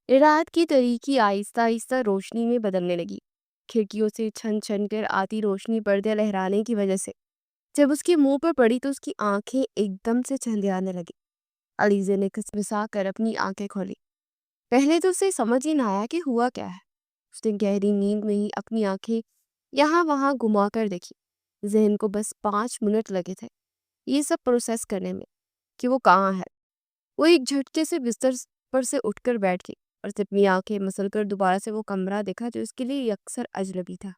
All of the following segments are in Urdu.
رات کی تاریکی آہستہ آہستہ روشنی میں بدلنے لگی، کھڑکیوں سے چھن چھن کر آتی روشنی پردے لہرانے کی وجہ سے جب اس کے منہ پر پڑی تو اس کی آنکھیں ایک دم سے چندیانے لگی۔ علیزے نے کسمسا کر اپنی آنکھیں کھولی۔ پہلے تو اسے سمجھ ہی نہ آیا کہ ہوا کیا ہے۔ اس نے گہری نیند میں ہی اپنی آنکھیں یہاں وہاں گھما کر دیکھی۔ ذہن کو بس 5 منٹ لگے تھے یہ سب پروسیس کرنے میں کہ وہ کہاں ہے۔ وہ ایک جھٹکے سے بستر پر سے اٹھ کر بیٹھ گئی اور اپنی آنکھیں مسل کر دوبارہ سے وہ کمرہ دیکھا جو اس کے لیے اکثر اجنبی تھا۔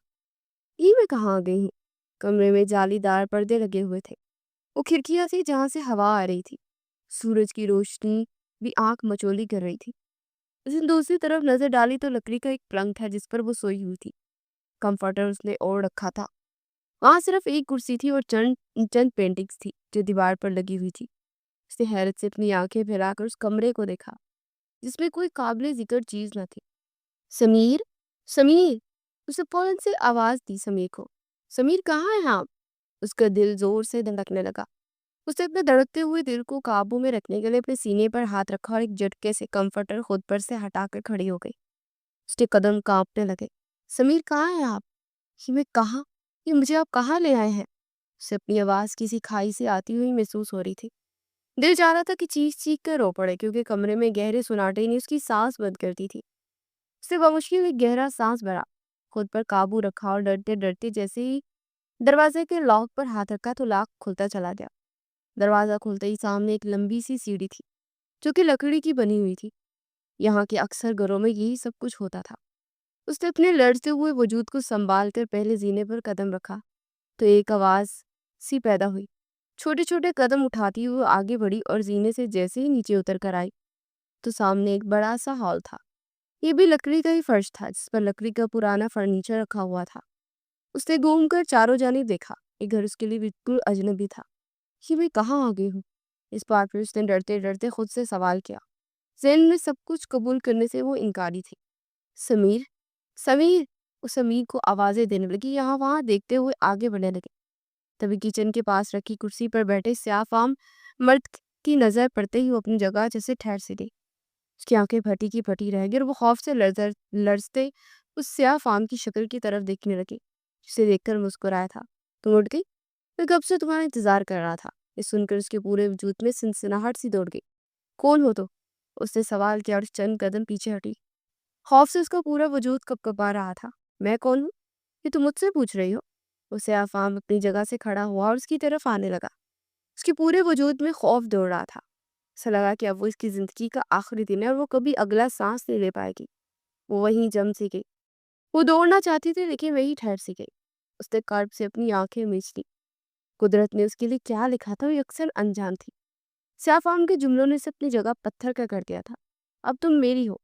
یہ میں کہاں آ گئی ہوں؟ کمرے میں جالی دار پردے لگے ہوئے تھے، وہ کھڑکیاں تھی جہاں سے ہوا آ رہی تھی۔ سورج کی روشنی بھی آنکھ مچولی کر رہی تھی۔ اس نے دوسری طرف نظر ڈالی تو لکڑی کا ایک پلنگ تھا جس پر وہ سوئی ہوئی تھی۔ کمفرٹر اس نے اوڑھ رکھا تھا۔ وہاں صرف ایک کرسی تھی اور چند پینٹنگز تھی جو دیوار پر لگی ہوئی تھی۔ اس نے حیرت سے اپنی آنکھیں پھیلا کر اس کمرے کو دیکھا جس میں کوئی قابل ذکر چیز نہ تھی۔ سمیر، سمیر! اسے فوراً سے آواز دی سمیر کو۔ سمیر کہاں ہے آپ؟ اس کا دل زور سے دھڑکنے لگا۔ اس نے اپنے دھڑکتے ہوئے دل کو قابو میں رکھنے کے لیے اپنے سینے پر ہاتھ رکھا اور ایک جھٹکے سے کمفرٹر خود پر سے ہٹا کر کھڑی ہو گئی۔ اس کے قدم کانپنے لگے۔ سمیر کہاں ہے آپ؟ یہ مجھے آپ کہاں لے آئے ہیں؟ اسے اپنی آواز کسی کھائی سے آتی ہوئی محسوس ہو رہی تھی۔ دل چاہ رہا تھا کہ چیخ چیخ کر رو پڑے کیونکہ کمرے میں گہرے سناٹے نے اس کی سانس بند کر دی تھی۔ اس نے بمشکل ایک گہرا سانس بھرا، خود پر قابو رکھا اور ڈرتے ڈرتے جیسے ہی دروازے کے لاک پر ہاتھ رکھا تو لاک کھلتا چلا گیا۔ دروازہ کھلتے ہی سامنے ایک لمبی سی سیڑھی تھی جو کہ لکڑی کی بنی ہوئی تھی۔ یہاں کے اکثر گھروں میں یہی سب کچھ ہوتا تھا۔ اس نے اپنے لرزتے ہوئے وجود کو سنبھال کر پہلے زینے پر قدم رکھا تو ایک آواز سی پیدا ہوئی۔ چھوٹے چھوٹے قدم اٹھاتی ہوئے آگے بڑھی اور زینے سے جیسے ہی نیچے اتر کر آئی تو سامنے ایک بڑا سا ہال تھا۔ یہ بھی لکڑی کا ہی فرش تھا جس پر لکڑی کا پرانا فرنیچر رکھا ہوا تھا۔ اس نے گھوم کر چاروں جانب دیکھا۔ یہ گھر اس کے لیے بالکل اجنبی تھا۔ کہ میں کہاں آ گئی ہوں؟ اس بات پر اس نے ڈرتے ڈرتے خود سے سوال کیا۔ ذہن میں سب کچھ قبول کرنے سے وہ انکاری تھی۔ سمیر، سمیر! اس سمیر کو آوازیں دینے لگی، یہاں وہاں دیکھتے ہوئے آگے بڑھنے لگے۔ تبھی کچن کے پاس رکھی کرسی پر بیٹھے سیاہ فام مرد کی نظر پڑتے ہی وہ اپنی جگہ جیسے ٹھہر سی گئی۔ اس کی آنکھیں پھٹی کی پھٹی رہ گئی اور وہ خوف سے لرزتے اس سیاہ فام کی شکل کی طرف دیکھنے لگی جسے دیکھ کر مسکرایا تھا۔ تم اٹھ گئی؟ میں کب سے تمہارا انتظار کر رہا تھا۔ یہ سن کر اس کے پورے وجود میں سنسناہٹ سی دوڑ گئی۔ کون ہو تو؟ اس نے سوال کیا اور چند قدم پیچھے ہٹی۔ خوف سے اس کا پورا وجود کپکپا رہا تھا۔ میں کون ہوں؟ یہ تم مجھ سے پوچھ رہی ہو؟ وہ سیاہ فام اپنی جگہ سے کھڑا ہوا اور اس کی طرف آنے لگا۔ اس کے پورے وجود میں خوف دوڑ رہا تھا۔ ایسا لگا کہ اب وہ اس کی زندگی کا آخری دن ہے اور وہ کبھی اگلا سانس نہیں لے پائے گی۔ وہ وہیں جم سی گئی۔ وہ دوڑنا چاہتی تھی لیکن وہی ٹھہر سی گئی۔ اس نے کرب سے اپنی آنکھیں مینچ لی۔ قدرت نے اس کے لیے کیا لکھا تھا وہ اکثر انجان تھی۔ سیاہ فام کے جملوں نے سے اپنی جگہ پتھر کا کر دیا تھا۔ اب تم میری ہو۔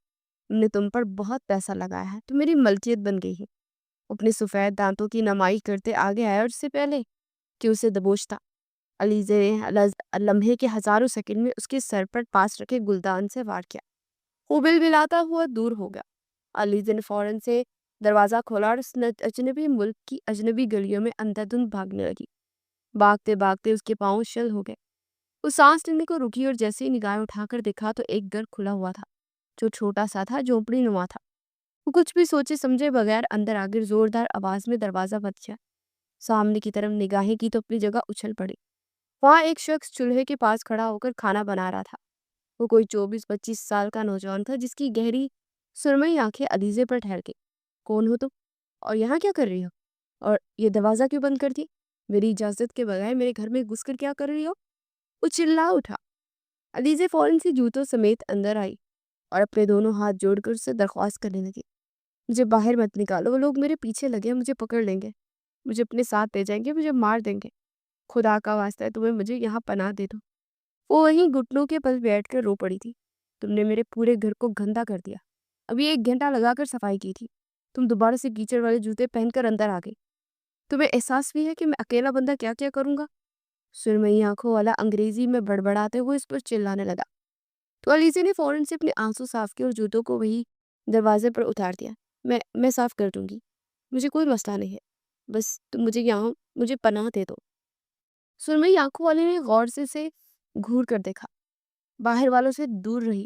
ہم نے تم پر بہت پیسہ لگایا ہے، تم میری ملکیت بن گئی ہے۔ اپنے سفید دانتوں کی نمائی کرتے آگے آیا اور اس سے پہلے کہ اسے دبوچتا علیزے نے لمحے کے ہزاروں سیکنڈ میں اس کے سر پر پاس رکھے گلدان سے وار کیا۔ وہ بل بلاتا ہوا دور ہو گیا۔ علیزے نے فوراً سے دروازہ کھولا اور اس اجنبی ملک کی اجنبی گلیوں میں اندھا دھند بھاگنے لگی۔ بھاگتے بھاگتے اس کے پاؤں شل ہو گئے۔ وہ سانس لینے کو رکی اور جیسے ہی نگاہیں اٹھا کر دیکھا تو ایک گھر کھلا ہوا تھا جو چھوٹا سا تھا، جھونپڑی نما تھا۔ وہ کچھ بھی سوچے سمجھے بغیر اندر آ کر زوردار آواز میں دروازہ بند کیا۔ سامنے کی طرف نگاہیں کی تو اپنی جگہ اچھل پڑی۔ وہاں ایک شخص چولہے کے پاس کھڑا ہو کر کھانا بنا رہا تھا۔ وہ کوئی 24-25 سال کا نوجوان تھا جس کی گہری سرمئی آنکھیں علیزے پر ٹھہر گئی۔ کون ہو تم؟ اور یہاں کیا کر رہی ہو؟ اور یہ دروازہ کیوں بند کر دی؟ میری اجازت کے بغیر میرے گھر میں گھس کر کیا کر رہی ہو؟ وہ چلا اٹھا۔ علیزے فوراً سے جوتوں سمیت اندر آئی اور اپنے دونوں ہاتھ جوڑ کر اسے درخواست کرنے لگی۔ مجھے باہر مت نکالو، وہ لوگ میرے پیچھے لگے، مجھے پکڑ لیں گے، مجھے اپنے ساتھ لے جائیں گے، مجھے مار دیں گے۔ خدا کا واسطہ ہے تمہیں مجھے یہاں پناہ دے دو۔ وہ وہیں گھٹنوں کے پل بیٹھ کر رو پڑی تھی۔ تم نے میرے پورے گھر کو گندا کر دیا۔ ابھی 1 گھنٹہ لگا کر صفائی کی تھی، تم دوبارہ سے کیچڑ والے جوتے پہن کر اندر آ گئی۔ تمہیں احساس بھی ہے کہ میں اکیلا بندہ کیا کیا کروں گا؟ سرمئی آنکھوں والا انگریزی میں بڑبڑاتے ہوئے اس پر چلانے لگا۔ تو علیزے نے فوراً سے اپنے آنسو صاف کیے اور جوتوں کو وہی دروازے پر اتار دیا۔ میں صاف کر دوں گی، مجھے کوئی مسئلہ نہیں ہے، بس تم مجھے پناہ دے دو۔ سرمئی آنکھوں والے نے غور سے گھور کر دیکھا، باہر والوں سے دور رہی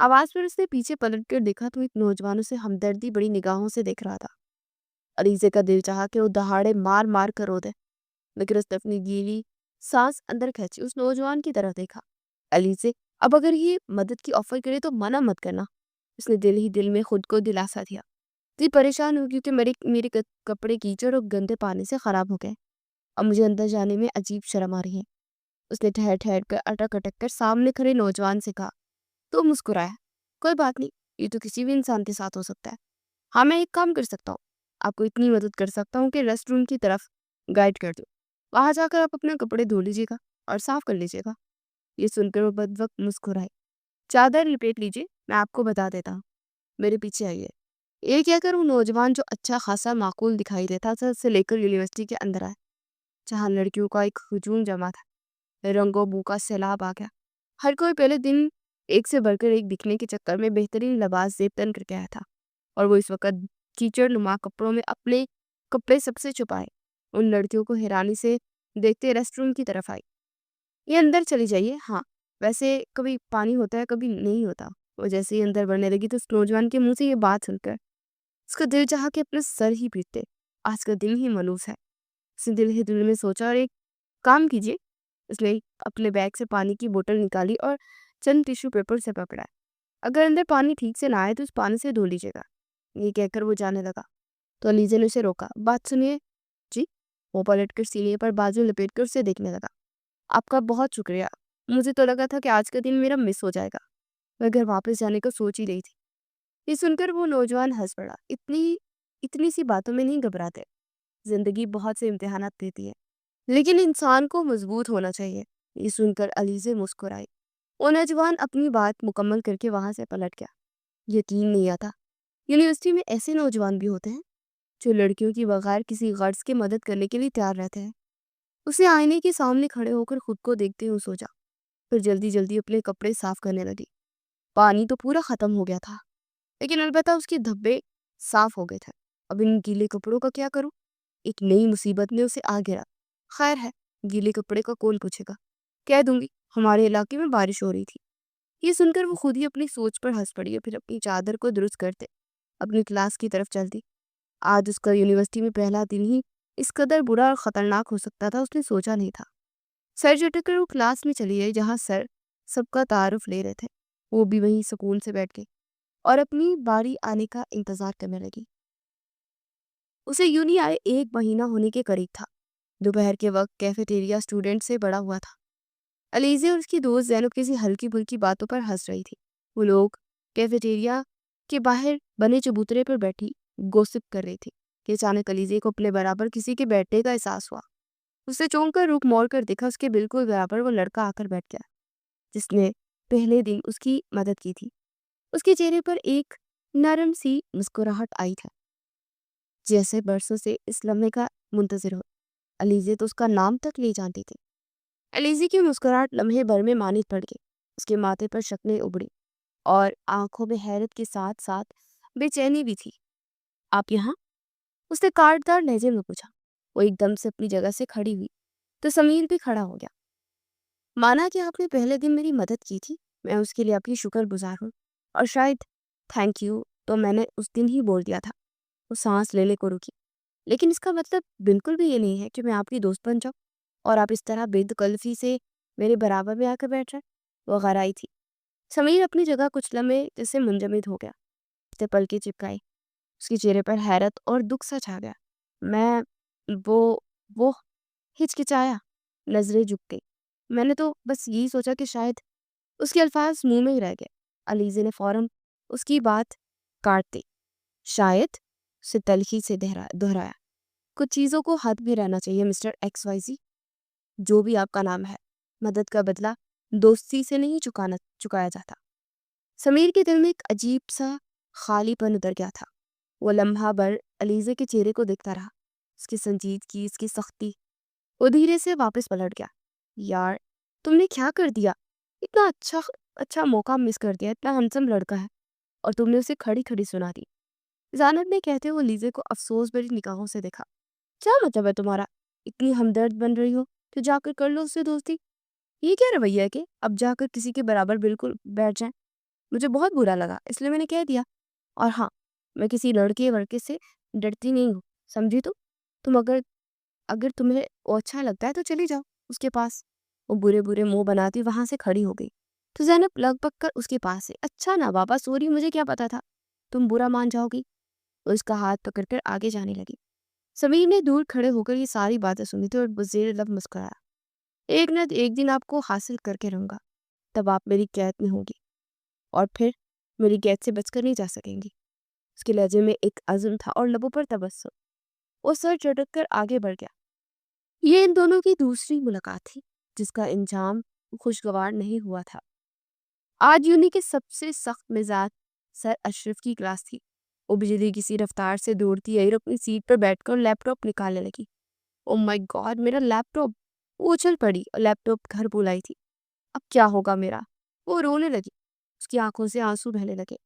آواز پر اس نے پیچھے پلٹ کر دیکھا تو ایک نوجوان اسے ہمدردی بڑی نگاہوں سے دیکھ رہا تھا۔ علیزے کا دل چاہا کہ وہ دہاڑے مار مار کر رو دے، لیکن اس نے اپنی گیلی سانس اندر کھینچی، اس نوجوان کی طرف دیکھا۔ علیزے، اب اگر یہ مدد کی آفر کرے تو منع مت کرنا۔ اس نے دل ہی دل میں خود کو دلاسا دیا۔ جی پریشان ہو کیونکہ میرے کپڑے کیچڑ اور گندے پانی سے خراب ہو گئے اور مجھے اندر جانے میں عجیب شرم آ رہی ہے۔ اس نے ٹھہر ٹھہر کر اٹک اٹک کر سامنے کھڑے نوجوان سے کہا تو مسکرایا۔ کوئی بات نہیں، یہ تو کسی بھی انسان کے ساتھ ہو سکتا ہے۔ ہاں، میں ایک کام کر سکتا ہوں، آپ کو اتنی مدد کر سکتا ہوں کہ ریسٹ روم کی طرف گائیڈ کر دوں، وہاں جا کر آپ اپنے کپڑے دھو لیجیے گا اور صاف کر لیجیے گا۔ یہ سن کر وہ بد وقت مسکرائی۔ چادر لپیٹ لیجیے، میں آپ کو بتا دیتا ہوں، میرے پیچھے آئیے۔ یہ کہہ کر وہ نوجوان جو اچھا خاصا معقول دکھائی دیتا تھا سے لے کر یونیورسٹی کے اندر آیا، جہاں لڑکیوں کا ایک ہجوم جمع تھا۔ رنگ و بو کا سیلاب آ گیا۔ ہر کوئی پہلے دن ایک سے بڑھ کر ایک دکھنے کے چکر میں بہترین لباس زیب تن کر کے آیا تھا، اور وہ اس وقت کیچڑ نما کپڑوں میں اپنے کپڑے سب سے چھپائے ان لڑکیوں کو حیرانی سے دیکھتے ریسٹ روم کی طرف آئی۔ یہ اندر چلی جائیے، ہاں ویسے کبھی پانی ہوتا ہے کبھی نہیں ہوتا۔ وہ جیسے ہی اندر بڑھنے لگی تو اس نوجوان کے منہ سے یہ بات سن کر اس کا دل چاہا کہ اپنے سر ہی پیٹتے، آج کا دن ہی ملوث ہے۔ اس نے دل ہی دل میں سوچا اور ایک کام کیجیے۔ اس نے اپنے بیگ سے پانی کی بوتل نکالی اور چند ٹیشو پیپر سے پکڑا۔ اگر اندر پانی ٹھیک سے نہ آئے تو اس پانی سے دھو لیجیے گا، یہ کہہ کر وہ جانے لگا تو علیزے نے اسے روکا۔ بات سنیے جی۔ وہ پلٹ کر سینے پر بازو لپیٹ کر اسے دیکھنے لگا۔ آپ کا بہت شکریہ، مجھے تو لگا تھا کہ آج کا دن میرا مس ہو جائے گا، میں گھر واپس جانے کا سوچ ہی رہی تھی۔ یہ سن کر وہ نوجوان ہنس پڑا۔ اتنی سی باتوں میں نہیں گھبراتے، زندگی بہت سے امتحانات دیتی ہے، لیکن انسان کو مضبوط ہونا چاہیے۔ یہ سن کر علیزے مسکرائی۔ وہ نوجوان اپنی بات مکمل کر کے وہاں سے پلٹ گیا۔ یقین نہیں آتا یونیورسٹی میں ایسے نوجوان بھی ہوتے ہیں جو لڑکیوں کی بغیر کسی غرض کے مدد کرنے کے لیے تیار رہتے ہیں۔ اسے آئینے کے سامنے کھڑے ہو کر خود کو دیکھتے ہوئے سوچا، پھر جلدی جلدی اپنے کپڑے صاف کرنے لگی۔ پانی تو پورا ختم ہو گیا تھا، لیکن البتہ اس کے دھبے صاف ہو گئے تھے۔ اب ان گیلے کپڑوں کا کیا کروں؟ ایک نئی مصیبت نے اسے آ گھیرا۔ خیر ہے، گیلے کپڑے کا کون پوچھے گا، کہہ دوں گی ہمارے علاقے میں بارش ہو رہی تھی۔ یہ سن کر وہ خود ہی اپنی سوچ پر ہنس پڑی اور پھر اپنی چادر کو درست کرتے اپنی کلاس کی طرف چل دی۔ آج اس کا یونیورسٹی میں پہلا دن ہی اس قدر برا اور خطرناک ہو سکتا تھا، اس نے سوچا نہیں تھا۔ سر جھٹک کر وہ کلاس میں چلی گئی جہاں سر سب کا تعارف لے رہے تھے۔ وہ بھی وہیں سکون سے بیٹھ گئی اور اپنی باری آنے کا انتظار کرنے لگی۔ اسے یونی آئے 1 مہینہ ہونے کے قریب تھا۔ دوپہر کے وقت کیفیٹیریا اسٹوڈنٹ سے بڑا ہوا تھا۔ علیزے اور اس کی دوست زینب کسی ہلکی پھلکی باتوں پر ہنس رہی تھی۔ وہ لوگ کیفیٹیریا کے باہر بنے چبوترے پر بیٹھی گوسپ کر رہی تھی کہ اچانک علیزے کو اپنے برابر کسی کے بیٹھنے کا احساس ہوا۔ اسے چونک کر رخ موڑ کر دیکھا، اس کے بالکل برابر وہ لڑکا آ کر بیٹھ گیا جس نے پہلے دن اس کی مدد کی تھی۔ اس کے چہرے پر ایک نرم سی مسکراہٹ آئی تھا، جیسے برسوں سے اس لمحے کا منتظر ہو۔ علیزے تو اس کا نام تک لے جانتی تھی۔ علیزے کی مسکراہٹ لمحے بھر میں مانی پڑ گئی۔ اس کے ماتھے پر شکنیں ابھری اور آنکھوں میں حیرت کے ساتھ ساتھ بے چینی بھی تھی۔ آپ یہاں؟ اس نے کاٹدار لہجے میں پوچھا۔ وہ ایک دم سے اپنی جگہ سے کھڑی ہوئی تو سمیر بھی کھڑا ہو گیا۔ مانا کہ آپ نے پہلے دن میری مدد کی تھی، میں اس کے لیے آپ کی شکر گزار ہوں، اور شاید تھینک یو تو میں نے اس دن ہی بول دیا تھا۔ وہ سانس لینے کو رکی۔ لیکن اس کا مطلب بالکل بھی یہ نہیں ہے کہ میں آپ کی دوست بن جاؤں اور آپ اس طرح بے تکلفی سے میرے برابر میں آ کر بیٹھ رہے۔ وہ غرائی تھی۔ سمیر اپنی جگہ کچھ لمحے جیسے منجمد ہو گیا۔ اس نے پلکیں چپکائی۔ اس کے چہرے پر حیرت اور دکھ سا چھا گیا۔ میں وہ ہچکچایا، نظریں جھک گئی۔ میں نے تو بس یہی سوچا کہ شاید۔ اس کے الفاظ منہ میں ہی رہ گئے۔ علیزے نے فوراً اس کی بات کاٹ دی۔ شاید اسے تلخی سے دہرایا۔ کچھ چیزوں کو حد بھی رہنا چاہیے مسٹر ایکس وائی زی، جو بھی آپ کا نام ہے۔ مدد کا بدلہ دوستی سے نہیں چکایا جاتا۔ سمیر کے دل میں ایک عجیب سا خالی پن اتر گیا تھا۔ وہ لمحہ بھر علیزے کے چہرے کو دیکھتا رہا، اس کی سنجیدگی، اس کی سختی۔ وہ دھیرے سے واپس پلٹ گیا۔ یار تم نے کیا کر دیا؟ اتنا اچھا موقع مس کر دیا، اتنا ہنسم لڑکا ہے اور تم نے اسے کھڑی کھڑی سنا دی۔ زینب نے کہتے ہوئے علیزے کو افسوس بھری نگاہوں سے دیکھا۔ کیا مطلب ہے تمہارا؟ اتنی ہمدرد بن رہی ہو تو جا کر لو اس سے دوستی۔ یہ کیا رویہ ہے کہ اب جا کر کسی کے برابر بالکل بیٹھ جائیں؟ مجھے بہت برا لگا، اس لیے میں نے کہہ دیا۔ اور ہاں، میں کسی لڑکے ورکے سے ڈرتی نہیں ہوں، سمجھی تم اگر اگر تمہیں وہ اچھا لگتا ہے تو چلی جاؤ اس کے پاس۔ وہ برے برے منہ بناتی وہاں سے کھڑی ہو گئی تو زینب لگ پک کر اس کے پاس سے، اچھا نا بابا، سوری، مجھے کیا پتا تھا تم برا مان جاؤ گی۔ وہ اس کا ہاتھ پکڑ کر آگے جانے لگی۔ سمیر نے دور کھڑے ہو کر یہ ساری باتیں سنی تھی اور بزیر لب مسکرایا۔ ایک نہ ایک دن آپ کو حاصل کر کے رہوں گا، تب آپ میری قید میں ہوگی اور پھر میری قید سے بچ کر نہیں جا سکیں گی۔ اس کے لہجے میں ایک عزم تھا اور لبوں پر تبسم۔ وہ سر چٹک کر آگے بڑھ گیا۔ یہ ان دونوں کی دوسری ملاقات تھی جس کا انجام خوشگوار نہیں ہوا تھا۔ آج یونی کے سب سے سخت مزاج سر اشرف کی کلاس تھی۔ وہ بجلی کسی رفتار سے دوڑتی آئی اور اپنی سیٹ پر بیٹھ کر لیپ ٹاپ نکالنے لگی۔ او مائی گاڈ، میرا لیپ ٹاپ! وہ اچھل پڑی اور لیپ ٹاپ گھر بلائی تھی۔ اب کیا ہوگا میرا؟ وہ رونے لگی، اس کی آنکھوں سے آنسو بہنے لگے۔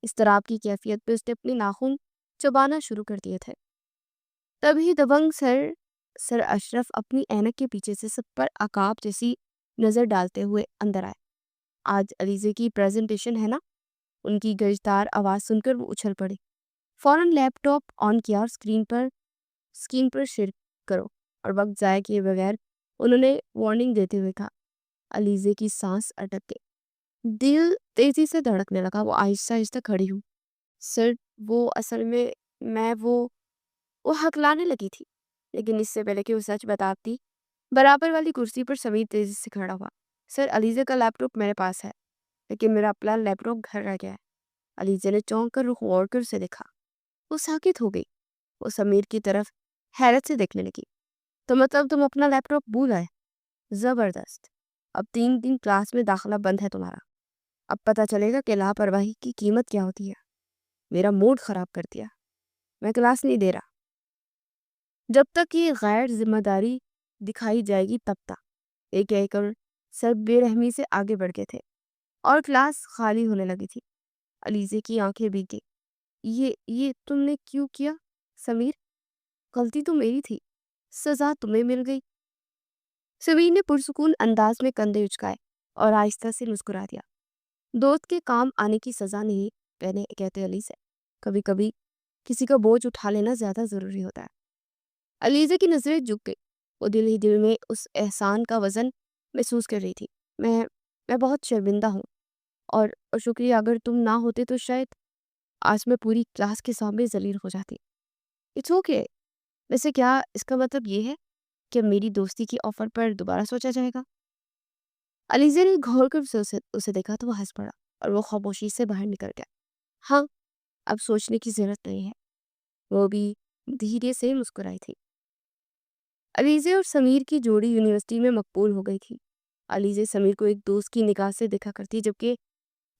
اضطراب کی کیفیت پہ اس نے اپنے ناخن چبانا شروع کر دیے تھے۔ تبھی دبنگ سر اشرف اپنی اینک کے پیچھے سے سب پر عقاب جیسی نظر ڈالتے ہوئے اندر آئے۔ آج علیزے کی پریزنٹیشن ہے نا؟ ان کی گرجدار آواز سن کر وہ اچھل پڑی۔ فوراً لیپ ٹاپ آن کیا اور اسکرین پر شیئر کرو، اور وقت ضائع کیے بغیر انہوں نے وارننگ دیتے ہوئے کہا۔ علیزے کی سانس اٹک گئی، دل تیزی سے دھڑکنے لگا۔ وہ آہستہ آہستہ کھڑی ہوں سر، وہ اصل میں وہ ہکلانے لگی تھی، لیکن اس سے پہلے کہ وہ سچ بتاتی برابر والی کرسی پر سمیر تیزی سے کھڑا ہوا۔ سر، علیزے کا لیپ ٹاپ میرے پاس ہے، لیکن میرا اپنا لیپ ٹاپ گھر رہ گیا ہے۔ علیزے نے چونک کر رخ موڑ کر اسے دیکھا۔ وہ ساکت ہو گئی۔ وہ سمیر کی طرف حیرت سے دیکھنے لگی۔ تو مطلب تم اپنا لیپ ٹاپ بھول آئے؟ زبردست! اب 3 دن کلاس میں داخلہ بند ہے تمہارا۔ اب پتہ چلے گا کہ لاپرواہی کی قیمت کیا ہوتی ہے۔ میرا موڈ خراب کر دیا، میں کلاس نہیں دے رہا جب تک یہ غیر ذمہ داری دکھائی جائے گی تب تک۔ ایک کہہ کر سب بے رحمی سے آگے بڑھ گئے تھے اور کلاس خالی ہونے لگی تھی۔ علیزے کی آنکھیں بھیگ گئی۔ یہ تم نے کیوں کیا سمیر؟ غلطی تو میری تھی، سزا تمہیں مل گئی۔ سمیر نے پرسکون انداز میں کندھے اچکائے اور آہستہ سے مسکرا دیا۔ دوست کے کام آنے کی سزا نہیں کہتے علیزے، کبھی کبھی کسی کا بوجھ اٹھا لینا زیادہ ضروری ہوتا ہے۔ علیزے کی نظریں جھک گئی۔ وہ دل ہی دل میں اس احسان کا وزن محسوس کر رہی تھی۔ میں بہت شرمندہ ہوں اور شکریہ، اگر تم نہ ہوتے تو شاید آج میں پوری کلاس کے سامنے ذلیل ہو جاتی۔ It's okay. ویسے کیا اس کا مطلب یہ ہے کہ میری دوستی کی آفر پر دوبارہ سوچا جائے گا؟ علیزے نے گھور کر اسے دیکھا تو وہ ہنس پڑا اور وہ خاموشی سے باہر نکل گیا۔ ہاں، اب سوچنے کی ضرورت نہیں ہے۔ وہ بھی دھیرے سے مسکرائی تھی۔ علیزے اور سمیر کی جوڑی یونیورسٹی میں مقبول ہو گئی تھی۔ علیزے سمیر کو ایک دوست کی نگاہ سے دیکھا کرتی، جبکہ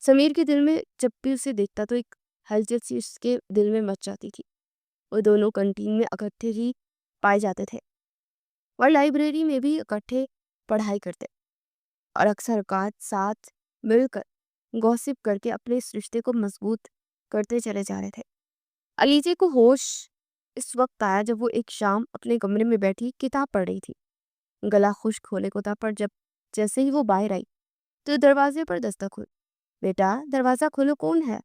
سمیر کے دل میں جب بھی اسے دیکھتا تو ایک ہلچل سی اس کے دل میں مچ جاتی تھی۔ وہ دونوں کنٹین میں اکٹھے ہی پائے جاتے تھے اور لائبریری میں بھی اکٹھے پڑھائی کرتے اور اکثر اوقات ساتھ مل کر گوسپ کر کے اپنے اس رشتے کو مضبوط کرتے چلے جا رہے تھے۔ علیزے کو ہوش اس وقت آیا جب وہ ایک شام اپنے کمرے میں بیٹھی کتاب پڑھ رہی تھی۔ گلا خشک ہونے کو تھا، پر جیسے ہی وہ باہر آئی تو دروازے پر دستک ہوئی۔ بیٹا، دروازہ کھولو، کون ہے؟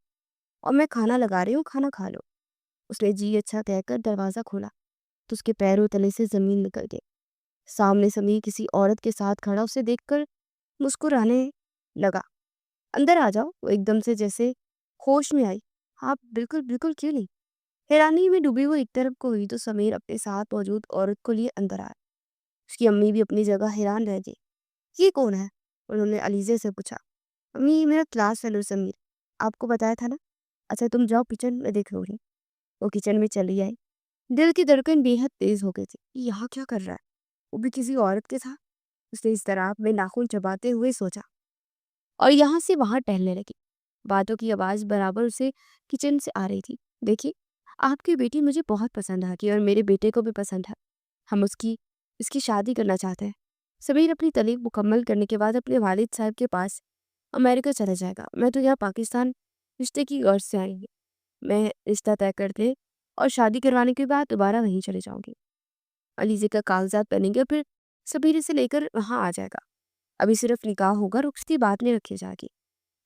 اور میں کھانا لگا رہی ہوں، کھانا کھا لو۔ اس نے جی اچھا کہہ کر دروازہ کھولا تو اس کے پیروں تلے سے زمین نکل گئی۔ سامنے سمیر کسی عورت کے ساتھ کھڑا اسے دیکھ کر مسکرانے لگا۔ اندر آ جاؤ، وہ ایک دم سے جیسے ہوش میں آئی۔ ہاں بالکل بالکل، کیوں نہیں؟ حیرانی میں ڈوبی وہ ایک طرف کو ہوئی تو سمیر اپنے ساتھ موجود عورت کو لیے اندر آیا۔ اس کی امی بھی اپنی جگہ حیران رہ گئی۔ یہ کون ہے؟ انہوں نے علیزے سے پوچھا۔ امی، میرا کلاس فیلو سمیر، آپ کو بتایا تھا نا۔ اچھا تم جاؤ کچن میں، دیکھ لو گی۔ وہ کچن میں چلی آئی۔ دل کی دھڑکن بے حد تیز ہو گئی تھی۔ یہاں کیا کر رہا ہے؟ وہ بھی کسی عورت کے ساتھ؟ اس نے اضطراب میں ناخن چباتے ہوئے سوچا اور یہاں سے وہاں ٹہلنے لگی۔ باتوں کی آواز برابر اسے کچن سے آ رہی تھی۔ دیکھیے، آپ کی بیٹی مجھے بہت پسند آ گئی اور میرے بیٹے کو بھی پسند ہے۔ ہم اس کی شادی کرنا چاہتے ہیں۔ سمیر اپنی تعلیم مکمل کرنے کے بعد اپنے والد صاحب کے پاس امریکہ چلا جائے گا۔ میں تو یہاں پاکستان رشتے کی غرض سے آئی گی۔ میں رشتہ طے کرنے اور شادی کروانے کے بعد دوبارہ وہیں چلے جاؤں گی۔ علیزے کا کاغذات بنیں گے، پھر سمیر سے لے کر وہاں آ جائے گا۔ ابھی صرف نکاح ہوگا، رخصتی بعد میں رکھی جائے گی۔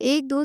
1 2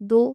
2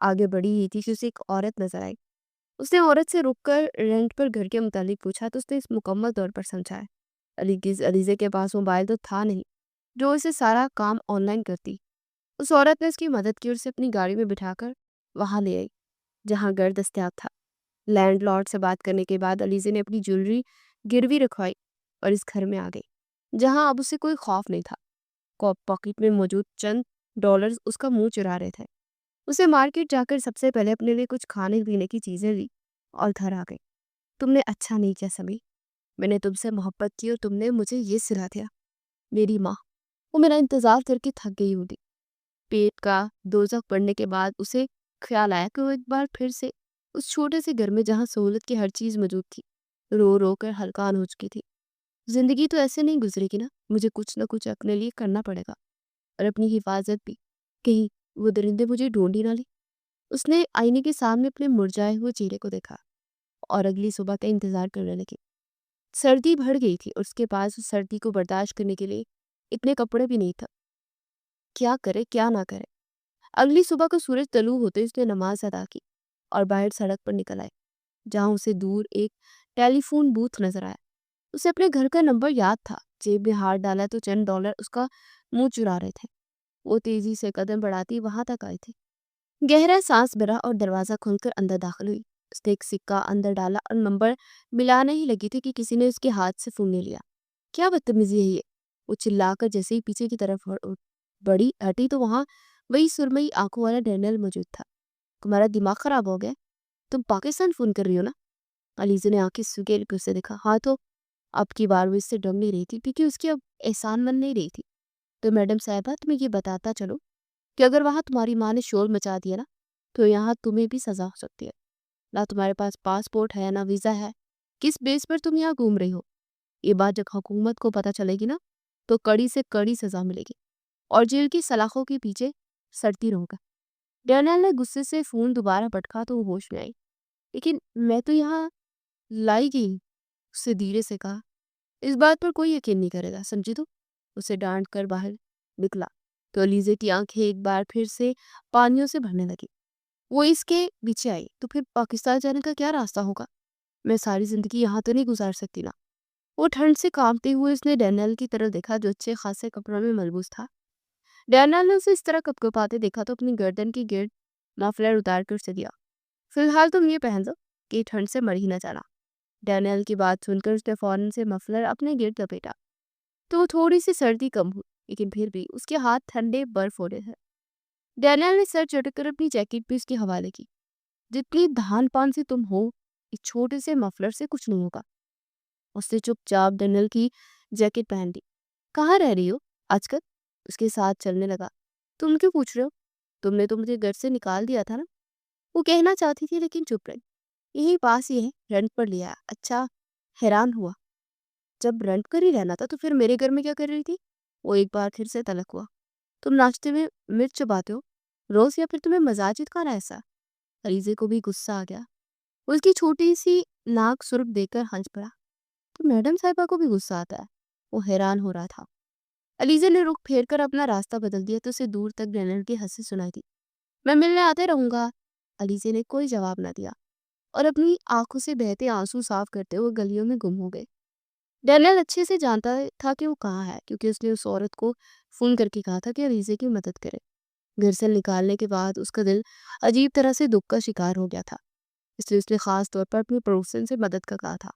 آگے بڑھی ہی تھی کہ اسے ایک عورت نظر آئی۔ اس نے عورت سے رک کر رینٹ پر گھر کے متعلق پوچھا تو اس نے اس مکمل طور پر سمجھایا۔ علیزے کے پاس موبائل تو تھا نہیں جو اسے سارا کام آن لائن کرتی۔ اس عورت نے اس کی مدد کی اور اسے اپنی گاڑی میں بٹھا کر وہاں لے آئی جہاں گھر دستیاب تھا۔ لینڈ لارڈ سے بات کرنے کے بعد علیزے نے اپنی جیولری گروی رکھوائی اور اس گھر میں آ گئی جہاں اب اسے کوئی خوف نہیں تھا۔ پاکٹ میں موجود چند ڈالرز اس کا منہ چرا رہے تھے۔ اسے مارکیٹ جا کر سب سے پہلے اپنے لیے کچھ کھانے پینے کی چیزیں لی اور گھر آ گئی۔ تم نے اچھا نہیں کیا سمی، میں نے تم سے محبت کی اور تم نے مجھے یہ سلا دیا۔ میری ماں، وہ میرا انتظار کر کے تھک گئی ہوگی۔ پیٹ کا دوزخ پڑنے کے بعد اسے خیال آیا کہ وہ ایک بار پھر سے اس چھوٹے سے گھر میں جہاں سہولت کی ہر چیز موجود تھی رو رو کر ہلکان ہو چکی تھی۔ زندگی تو ایسے نہیں گزرے گی نا، مجھے کچھ نہ کچھ اپنے لیے کرنا پڑے گا اور اپنی حفاظت بھی، کہیں وہ درندے مجھے ڈھونڈ ہی نہ لے۔ اس نے آئینے کے سامنے اپنے مرجھائے ہوئے چہرے کو دیکھا اور اگلی صبح کا انتظار کرنے لگی۔ سردی بڑھ گئی تھی اور اس کے پاس اس سردی کو برداشت کرنے کے لیے اتنے کپڑے بھی نہیں تھا۔ کیا کرے کیا نہ کرے۔ اگلی صبح کو سورج طلوع ہوتے اس نے نماز ادا کی اور باہر سڑک پر نکل آئے جہاں اسے دور ایک ٹیلی فون بوتھ نظر آیا۔ اسے اپنے گھر کا نمبر یاد تھا، جیب میں ہاتھ ڈالا تو چند ڈالر اس کا منہ چرا رہے تھے۔ وہ تیزی سے قدم بڑھاتی وہاں تک آئی تھی۔ گہرا سانس بھرا اور دروازہ کھول کر اندر داخل ہوئی۔ اس نے ایک سکہ اندر ڈالا اور نمبر ملانے ہی لگی تھی کہ کسی نے اس کے ہاتھ سے فون لے لیا۔ کیا بدتمیزی ہے یہ، وہ چلا کر جیسے ہی پیچھے کی طرف بڑی ہٹی تو وہاں وہی سرمئی آنکھوں والا ڈینیل موجود تھا۔ تمہارا دماغ خراب ہو گیا، تم پاکستان فون کر رہی ہو نا؟ علیزہ نے آنکھیں سکیل کر اسے دیکھا۔ ہاں تو اب کی بار وہ اس سے ڈر نہیں رہی تھی کیونکہ اس کی اب احسان من نہیں رہی تھی۔ تو میڈم صاحبہ، تمہیں یہ بتاتا چلو کہ اگر وہاں تمہاری ماں نے شور مچا دیا نا تو یہاں تمہیں بھی سزا ہو سکتی ہے۔ نہ تمہارے پاس پاسپورٹ ہے نہ ویزا ہے، کس بیس پر تم یہاں گھوم رہی ہو؟ یہ بات جب حکومت کو پتہ چلے گی نا تو کڑی سے کڑی سزا ملے گی اور جیل کی سلاخوں کے پیچھے سڑتی رہو گا۔ ڈینیل نے غصے سے فون دوبارہ پٹکا تو وہ ہوش میں آئی۔ لیکن میں تو یہاں لائی گئی، اس سے دھیرے سے کہا۔ اس بات پر کوئی یقین نہیں کرے گا، سمجھی تو؟ اسے ڈانٹ کر باہر نکلا تو علیزہ کی آنکھیں ایک بار پھر سے پانیوں سے بھرنے لگی۔ وہ اس کے پیچھے آئی تو پھر پاکستان جانے کا کیا راستہ ہوگا؟ میں ساری زندگی یہاں تو نہیں گزار سکتی نا۔ وہ ٹھنڈ سے کانپتے ہوئے اس نے ڈینیل کی طرف دیکھا جو اچھے خاصے کپڑوں میں ملبوس تھا۔ ڈینیل نے اسے اس طرح کپکپاتے دیکھا تو اپنی گردن کی گرد مفلر اتار کر اسے دیا۔ فی الحال تم یہ پہن لو کہ ٹھنڈ سے مر ہی نہ جانا۔ ڈینیل کی بات سن کر اس نے فوراً سے مفلر اپنے گرد لپیٹا تو وہ تھوڑی سی سردی کم ہوئی، لیکن پھر بھی اس کے ہاتھ ٹھنڈے برف ہو رہے تھے۔ ڈینیل نے سر چٹک کر اپنی جیکٹ بھی اس کے حوالے کی۔ جتنی دھان پان سے تم ہو، اس چھوٹے سے مفلر سے کچھ نہیں ہوگا۔ اس نے چپ چاپ ڈینیل کی جیکٹ پہن لی۔ کہاں رہ رہی ہو آج کل؟ اس کے ساتھ چلنے لگا۔ تم کیوں پوچھ رہے ہو؟ تم نے تو مجھے گھر سے نکال دیا تھا نا؟ وہ کہنا چاہتی تھی لیکن چپ رہی۔ یہی پاس ہی ہے، رینٹ پر لیا۔ اچھا، حیران ہوا، جب رینٹ پر ہی رہنا تھا تو پھر میرے گھر میں کیا کر رہی تھی؟ وہ ایک بار پھر سے تلک ہوا۔ تم ناشتے میں مرچ چباتے ہو روز یا پھر تمہیں مزاج کا ایسا؟ علیزہ کو بھی غصہ آ گیا۔ اس کی چھوٹی سی ناک سرخ دیکھ کر ہنس پڑا۔ تو میڈم صاحبہ کو بھی غصہ آتا ہے؟ وہ حیران ہو رہا تھا۔ علیزہ نے رخ پھیر کر اپنا راستہ بدل دیا تو اسے دور تک ڈینیل کی ہنسی سنائی دی۔ میں ملنے آتے رہوں گا۔ علیزہ نے کوئی جواب نہ دیا اور اپنی آنکھوں سے بہتے آنسو صاف کرتے ہوئے گلیوں میں گم ہو گئے۔ ڈینیل اچھے سے جانتا تھا کہ وہ کہاں ہے کیونکہ اس نے اس عورت کو فون کر کے کہا تھا کہ علیزہ کی مدد کرے۔ گھر سے نکالنے کے بعد اس کا دل عجیب طرح سے دکھ کا شکار ہو گیا تھا، اس لیے اس نے خاص طور پر اپنی پڑوسن سے مدد کا کہا تھا۔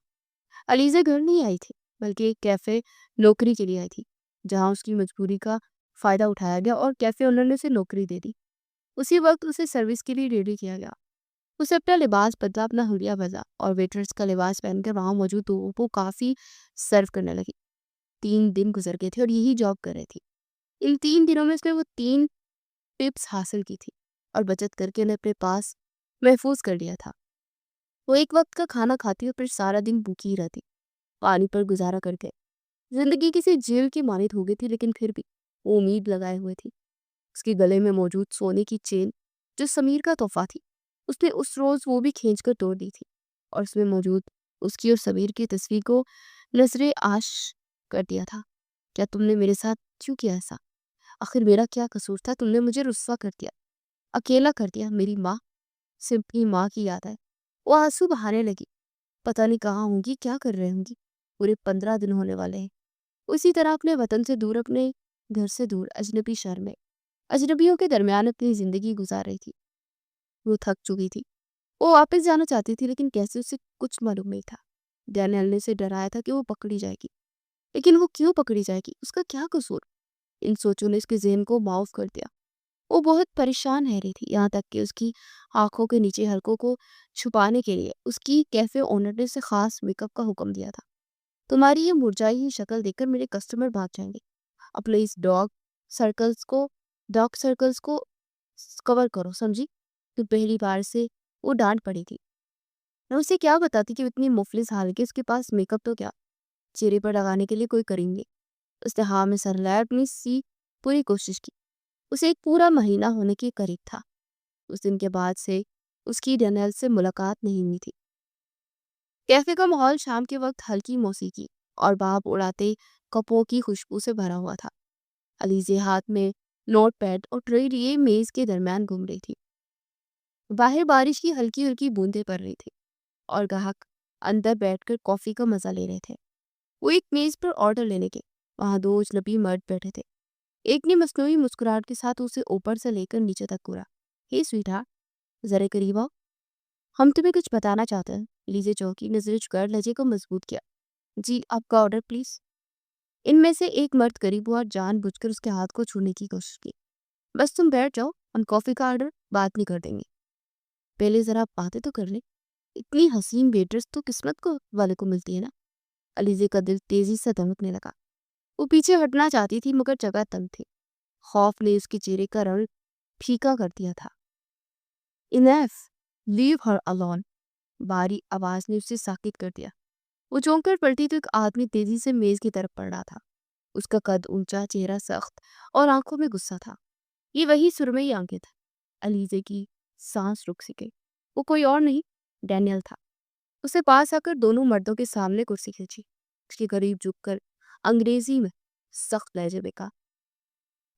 علیزہ گھر نہیں آئی تھی بلکہ ایک کیفے نوکری کے لیے آئی تھی جہاں اس کی مجبوری کا فائدہ اٹھایا گیا اور کیفے انہوں نے اسے نوکری دے دی۔ اسی وقت اسے سروس کے لیے ریڈی کیا گیا۔ اسے اپنا لباس بدلا، اپنا حلیہ بزا اور ویٹرز کا لباس پہن کر وہاں موجود لوگوں کو کافی سرو کرنے لگی۔ 3 دن گزر گئے تھے اور یہی جاب کر رہی تھی۔ ان 3 دنوں میں اس نے وہ 3 ٹپس حاصل کی تھی اور بچت کر کے انہیں اپنے پاس محفوظ کر لیا تھا۔ وہ ایک وقت کا کھانا کھاتی اور پھر سارا دن بھوکی ہی رہتی، پانی پر گزارا کر کے۔ زندگی کسی جیل کی مانند ہو گئی تھی لیکن پھر بھی وہ امید لگائے ہوئے تھی۔ اس کے گلے میں موجود سونے کی چین جو سمیر کا تحفہ تھی، اس نے اس روز وہ بھی کھینچ کر توڑ دی تھی اور اس میں موجود اس کی اور سمیر کی تصویر کو نظر آش کر دیا تھا۔ کیا تم نے میرے ساتھ کیوں کیا ایسا؟ آخر میرا کیا قصور تھا؟ تم نے مجھے رسوا کر دیا۔ اکیلا کر دیا۔ میری ماں، سمپلی ماں کی یاد ہے۔ وہ آنسو بہانے لگی۔ پتہ نہیں کہاں ہوں گی، کیا کر رہے ہوں گی۔ پورے 15 دن ہونے والے ہیں اسی طرح اپنے وطن سے دور، اپنے گھر سے دور، اجنبی شہر میں اجنبیوں کے درمیان اپنی زندگی گزار رہی تھی۔ وہ تھک چکی تھی۔ وہ واپس جانا چاہتی تھی، لیکن کیسے اسے کچھ معلوم نہیں تھا۔ ڈینیل نے اسے ڈرایا تھا کہ وہ پکڑی جائے گی، لیکن وہ کیوں پکڑی جائے گی؟ اس کا کیا قصور؟ ان سوچوں نے اس کے ذہن کو معاف کر دیا۔ وہ بہت پریشان رہ رہی تھی، یہاں تک کہ اس کی آنکھوں کے نیچے حلقوں کو چھپانے کے لیے اس کی کیفے اونر نے اسے خاص میک اپ کا حکم دیا تھا۔ تمہاری یہ مرجائی ہوئی شکل دیکھ کر میرے کسٹمر بھاگ جائیں گے۔ اپنے اس ڈارک سرکلز کو کور کرو، سمجھی؟ تو پہلی بار سے وہ ڈانٹ پڑی تھی۔ میں اسے کیا بتاتی کہ اتنی مفلس حال کہ اس کے پاس میک اپ تو کیا، چہرے پر لگانے کے لیے کوئی کریم نہیں۔ اس نے ہاں میں سر لایا، اپنی پوری کوشش کی۔ اسے ایک پورا مہینہ ہونے کے قریب تھا۔ اس دن کے بعد سے اس کی ڈینیل سے ملاقات نہیں ہوئی تھی۔ کیفے کا ماحول شام کے وقت ہلکی موسیقی اور بھاپ اڑاتے کپوں کی خوشبو سے بھرا ہوا تھا۔ علیزے ہاتھ میں نوٹ پیڈ اور ٹرے لیے میز کے درمیان گھوم رہی تھی۔ باہر بارش کی ہلکی ہلکی بوندیں پڑ رہی تھی اور گاہک اندر بیٹھ کر کافی کا مزہ لے رہے تھے۔ وہ ایک میز پر آرڈر لینے گئے۔ وہاں 2 اجنبی مرد بیٹھے تھے۔ ایک نے مصنوعی مسکراہٹ کے ساتھ اسے اوپر سے لے کر نیچے تک گھورا۔ ہے سویٹ ہارٹ، ذرا قریب آؤ، ہم تمہیں کچھ بتانا چاہتے ہیں۔ لیزے چوکی، نظریں جھکاکر لہجے کو مضبوط کیا۔ جی، آپ کا آرڈر پلیز۔ ان میں سے ایک مرد قریب ہوا اور جان بوجھ کر اس کے ہاتھ کو چھونے کی کوشش کی۔ بس تم بیٹھ جاؤ، ہم کافی کا آرڈر بعد میں کر دیں گے، پہلے ذرا باتیں تو کر لیں۔ اتنی حسین ویٹرز تو قسمت والے کو ملتی ہے نا۔ علیزے کا دل تیزی سے دھڑکنے لگا۔ وہ پیچھے ہٹنا چاہتی تھی مگر جگہ تنگ تھی۔ خوف نے اس کے چہرے کا رنگ پھیکا کر دیا تھا۔ انیف، لیو ہر الون، باری آواز نے اسے ساکت کر دیا۔ وہ چونک کر پلٹی تو ایک آدمی تیزی سے میز کی طرف بڑھ رہا تھا۔ اس کا قد اونچا، چہرہ سخت اور آنکھوں میں غصہ تھا۔ یہ وہی سرمئی آنکھیں تھیں۔ علیزے کی سانس رک سی گئی۔ وہ کوئی اور نہیں، ڈینیل تھا۔ اسے پاس آ کر دونوں مردوں کے سامنے کرسی کھینچی۔ اس کے قریب جھک کر انگریزی میں سخت لہجے میں کہا،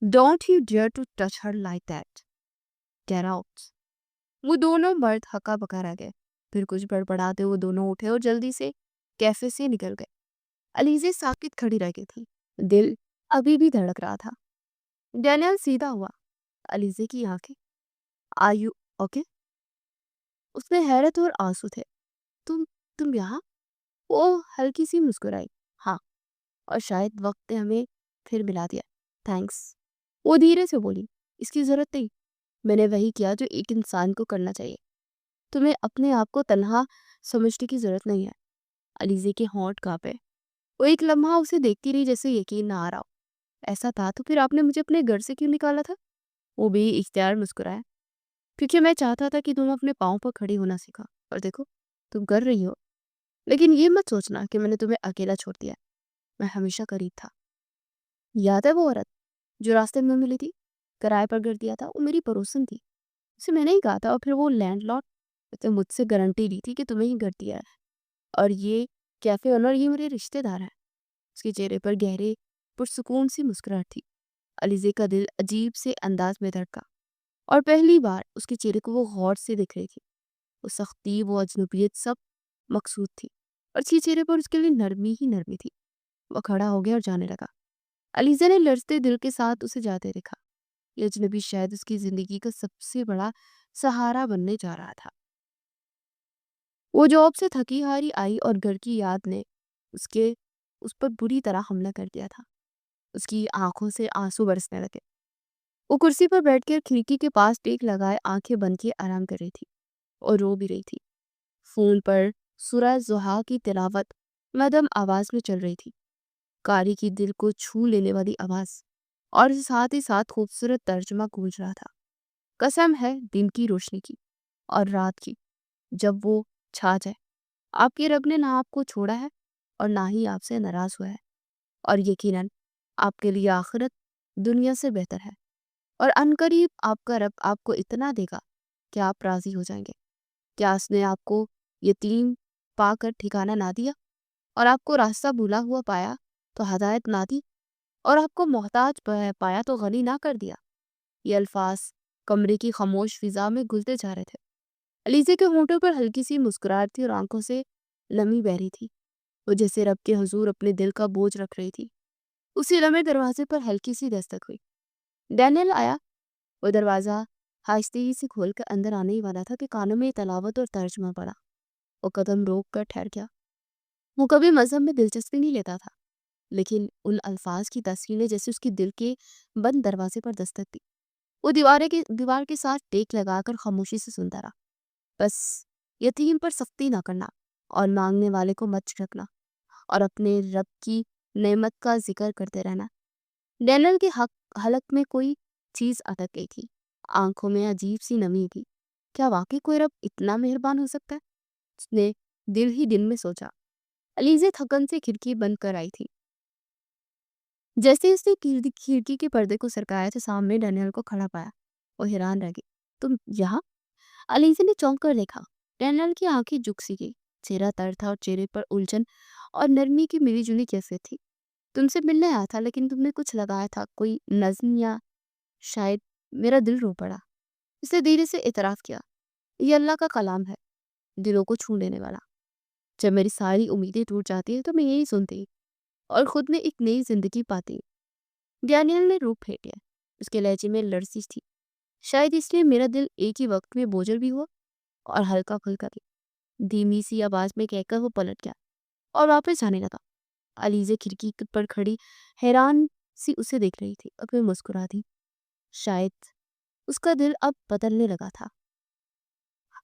don't you dare to touch her like that, get out. وہ دونوں مرد ہکا بکا رہ گئے۔ پھر کچھ بڑبڑاتے وہ دونوں اٹھے اور جلدی سے کیفے سے نکل گئے۔ علیزے ساکت کھڑی رہ گئی تھی، دل ابھی بھی دھڑک رہا تھا۔ ڈینیل سیدھا ہوا۔ علیزے کی آنکھیں، آر یو اوکے؟ اس میں حیرت اور آنسو تھے۔ تم یہاں؟ وہ ہلکی سی مسکرائی، ہاں، اور شاید وقت نے ہمیں پھر ملا دیا، تھینکس۔ وہ دھیرے سے بولی، اس کی ضرورت نہیں، میں نے وہی کیا جو ایک انسان کو کرنا چاہیے۔ تمہیں اپنے آپ کو تنہا سمجھنے کی ضرورت نہیں ہے۔ علیزے کے ہونٹ کانپے۔ وہ ایک لمحہ اسے دیکھتی رہی جیسے یقین نہ آ رہا ہو۔ ایسا تھا تو پھر آپ نے مجھے اپنے گھر سے کیوں نکالا تھا؟ وہ بھی اختیار مسکرایا، کیونکہ میں چاہتا تھا کہ تم اپنے پاؤں پر کھڑی ہونا سیکھا، اور دیکھو تم کر رہی ہو۔ لیکن یہ مت سوچنا کہ میں نے تمہیں اکیلا چھوڑ دیا، میں ہمیشہ قریب تھا۔ یاد ہے وہ عورت جو راستے میں ملی تھی، کرائے پر گھر دیا تھا؟ وہ میری پڑوسن تھی، اسے میں نے ہی کہا تھا، اور پھر وہ لینڈ لارڈ نے مجھ سے گارنٹی لی تھی کہ تمہیں ہی گھر دیا ہے، اور یہ کیفے اونر یہ میرے رشتے دار ہیں۔ اس کے چہرے پر گہرے پرسکون سی مسکراہٹ تھی۔ علیزے کا دل عجیب سے انداز میں دھڑکا، اور پہلی بار اس کے چہرے کو وہ غور سے دیکھ رہی تھی۔ وہ سختی، وہ اجنبیت، سب مقصود تھی، اور اس کے چہرے پر اس کے لیے نرمی ہی نرمی تھی۔ وہ کھڑا ہو گیا اور جانے لگا۔ علیزہ نے لرزتے دل کے ساتھ اسے جاتے دیکھا۔ یہ اجنبی شاید اس کی زندگی کا سب سے بڑا سہارا بننے جا رہا تھا۔ وہ جاب سے تھکی ہاری آئی اور گھر کی یاد نے اس پر بری طرح حملہ کر دیا تھا۔ اس کی آنکھوں سے آنسو برسنے لگے۔ وہ کرسی پر بیٹھ کر کھڑکی کے پاس ٹیک لگائے آنکھیں بند کیے آرام کر رہی تھی، اور رو بھی رہی تھی۔ فون پر سورہ ضحیٰ کی تلاوت مدھم آواز میں چل رہی تھی، قاری کی دل کو چھو لینے والی آواز، اور ساتھ ہی ساتھ خوبصورت ترجمہ گونج رہا تھا۔ قسم ہے دن کی روشنی کی اور رات کی، جب وہ چھا جائے، آپ کے رب نے نہ آپ کو چھوڑا ہے اور نہ ہی آپ سے ناراض ہوا ہے، اور یقیناً آپ کے لیے آخرت دنیا سے بہتر ہے، اور عنقریب آپ کا رب آپ کو اتنا دے گا کہ آپ راضی ہو جائیں گے۔ کیا اس نے آپ کو یتیم پا کر ٹھکانہ نہ دیا، اور آپ کو راستہ بھولا ہوا پایا تو ہدایت نہ دی، اور آپ کو محتاج پایا تو غنی نہ کر دیا؟ یہ الفاظ کمرے کی خاموش فضا میں گھلتے جا رہے تھے۔ علیزے کے ہونٹوں پر ہلکی سی مسکراہٹ تھی اور آنکھوں سے نمی بہ رہی تھی، وہ جیسے رب کے حضور اپنے دل کا بوجھ رکھ رہی تھی۔ اسی لمحے دروازے پر ہلکی سی دستک ہوئی۔ ڈینیل آیا۔ وہ دروازہ آہستگی سے کھول کر اندر آنے ہی والا تھا کہ کانوں میں تلاوت اور ترجمہ پڑا۔ وہ قدم روک کر ٹھہر گیا۔ وہ کبھی مذہب میں دلچسپی نہیں لیتا تھا، لیکن ان الفاظ کی تاثیر نے جیسے اس کی دل کے بند دروازے پر دستک دی۔ وہ دیوار کے ساتھ ٹیک لگا کر خاموشی سے سنتا رہا۔ بس یتیم پر سختی نہ کرنا اور مانگنے والے کو مت جھڑکنا اور اپنے رب کی نعمت کا ذکر کرتے رہنا۔ ڈینیل کے حلق میں کوئی چیز اٹک گئی تھی، آنکھوں میں عجیب سی نمی تھی۔ کیا واقعی کوئی رب اتنا مہربان ہو سکتا ہے؟ اس نے دل ہی دل میں سوچا۔ علیزے تھکن سے کھڑکی بند کر آئی تھی۔ جیسے اس نے کھڑکی کے پردے کو سرکایا تو سامنے ڈینیل کو کھڑا پایا۔ وہ حیران رہ گئی۔ تم یہاں؟ علیزے نے چونک کر دیکھا۔ ڈینیل کی آنکھیں جھک سی گئی، چہرہ تر تھا اور چہرے پر الجھن اور نرمی کی ملی جلی کیفیت تھی۔ تم سے ملنے آیا تھا، لیکن تم نے کچھ لگایا تھا، کوئی نظم یا شاید۔ میرا دل رو پڑا۔ اس نے دھیرے سے اعتراف کیا۔ یہ اللہ کا کلام ہے، دلوں کو چھو لینے والا۔ جب میری ساری امیدیں ٹوٹ جاتی ہیں تو میں یہی سنتی اور خود میں ایک نئی زندگی پاتی۔ ڈینیل نے روپ پھیٹ لیا۔ اس کے لہجے میں لرزش تھی، شاید اس لیے میرا دل ایک ہی وقت میں بوجھل بھی ہوا اور ہلکا پھلکا بھی۔ دھیمی سی آواز میں کہہ کر وہ پلٹ گیا اور واپس جانے لگا۔ علیزے کھڑکی پر کھڑی حیران سی اسے دیکھ رہی تھی اور پھر مسکرا دی۔ شاید اس کا دل اب بدلنے لگا تھا۔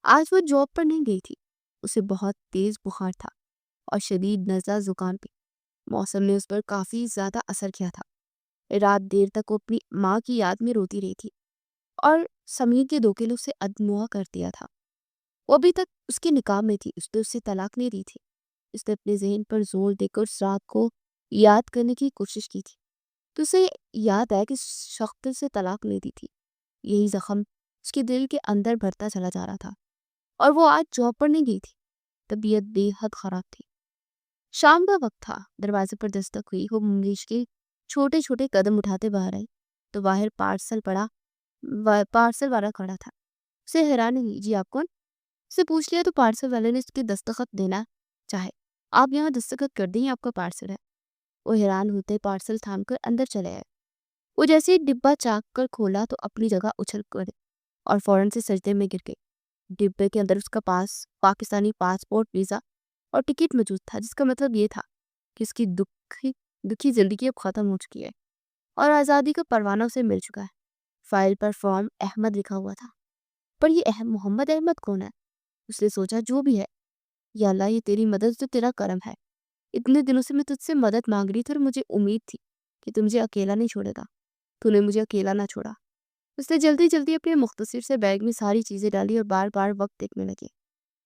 آج وہ جاب پر نہیں گئی تھی۔ اسے بہت تیز بخار تھا اور شدید نزلہ زکام بھی۔ موسم نے اس پر کافی زیادہ اثر کیا تھا۔ رات دیر تک وہ اپنی ماں کی یاد میں روتی رہی تھی اور سمیر کے دھوکے سے ادموا کر دیا تھا۔ وہ ابھی تک اس کے نکاح میں تھی، اس نے اسے طلاق نہیں دی تھی۔ اس نے اپنے ذہن پر زور دے کر اس رات کو یاد کرنے کی کوشش کی تھی، تو اسے یاد آیا کہ اس شخص سے طلاق نہیں دی تھی۔ یہی زخم اس کے دل کے اندر بھرتا چلا جا رہا تھا، اور وہ آج جاب پر نہیں گئی تھی۔ طبیعت بے حد خراب تھی۔ شام کا وقت تھا، دروازے پر دستک ہوئی۔ وہ منگیش کے چھوٹے چھوٹے قدم اٹھاتے باہر آئی تو باہر پارسل والا کھڑا تھا۔ اسے حیرانی ہوئی۔ جی آپ کون؟ اسے پوچھ لیا تو پارسل والے نے اس کے دستخط دینا چاہے۔ آپ یہاں دستخط کر دیں، آپ کا پارسل ہے۔ وہ حیران ہوتے پارسل تھام کر اندر چلے آئے۔ وہ جیسے ہی ڈبہ چاک کر کھولا تو اپنی جگہ اچھل پڑے اور فوراً سے سجدے میں گر گئے۔ ڈبے کے اندر اس کا پاکستانی پاسپورٹ، ویزا اور ٹکٹ موجود تھا، جس کا مطلب یہ تھا کہ اس کی دکھی زندگی اب ختم ہو چکی ہے اور آزادی کا پروانہ اسے مل چکا ہے۔ فائل پر فرام احمد لکھا ہوا تھا، پر یہ محمد احمد کون ہے؟ اس نے سوچا جو بھی ہے، یا اللہ یہ تیری مدد تو تیرا کرم ہے۔ اتنے دنوں سے میں تجھ سے مدد مانگ رہی تھی اور مجھے امید تھی کہ تم مجھے اکیلا نہیں چھوڑے گا۔ تو نے مجھے اکیلا نہ چھوڑا۔ اس نے جلدی جلدی اپنے مختصر سے بیگ میں ساری چیزیں ڈالی اور بار بار وقت دیکھنے لگے۔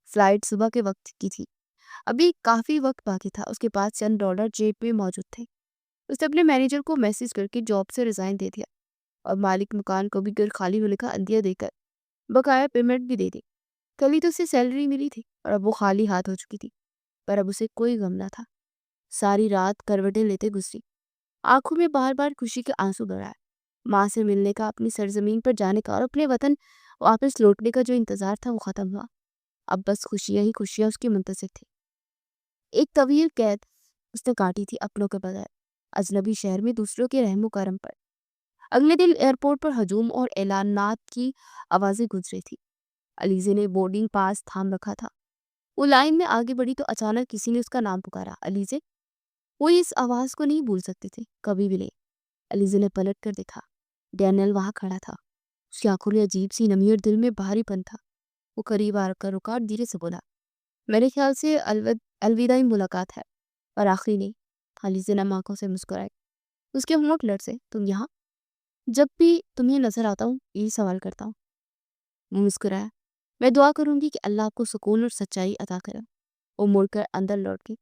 فلائٹ صبح کے وقت کی تھی، ابھی کافی وقت باقی تھا۔ اس کے پاس چند ڈالر جیب میں موجود تھے۔ اس نے اپنے مینیجر کو میسج کر کے جاب سے ریزائن دے دیا اور مالک مکان کو بھی گھر خالی ہونے کا عندیہ دے کر بقایا پیمنٹ بھی دے دی۔ کل ہی تو اسے سیلری ملی تھی اور اب وہ خالی ہاتھ ہو چکی تھی، پر اب اسے کوئی غم نہ تھا۔ ساری رات کروٹیں لیتے گزری، آنکھوں میں بار بار خوشی کے آنسو بہائے۔ ماں سے ملنے کا، اپنی سرزمین پر جانے کا اور اپنے وطن واپس لوٹنے کا جو انتظار تھا وہ ختم ہوا۔ اب بس خوشیاں ہی خوشیاں اس کی منتظر تھی۔ ایک طویل قید اس نے کاٹی تھی اپنوں کے بغیر، اجنبی شہر میں دوسروں کے رحم و کرم پر۔ اگلے دن ایئرپورٹ پر ہجوم اور اعلانات کی آوازیں گونج رہی تھی۔ علیزے نے بورڈنگ پاس تھام رکھا تھا۔ وہ لائن میں آگے بڑھی تو اچانک کسی نے اس کا نام پکارا، علیزے۔ وہ اس آواز کو نہیں بھول سکتے تھے، کبھی بھی نہیں۔ علیزے نے پلٹ کر دیکھا، ڈینیل وہاں کھڑا تھا۔ اس کی آنکھوں میں عجیب سی نمی اور دل میں بھاری پن تھا۔ وہ قریب آ کر رکا اور دھیرے سے بولا، میرے خیال سے الوداعی ملاقات ہے، اور آخری نہیں۔ علیزے نم آنکھوں سے مسکرائے، اس کے ہونٹ لرزے۔ تم یہاں؟ جب بھی تمہیں نظر آتا ہوں یہی سوال کرتا ہوں۔ وہ مسکرایا، میں دعا کروں گی کہ اللہ آپ کو سکون اور سچائی عطا کرے۔ وہ مڑ کر اندر لوٹ گئی۔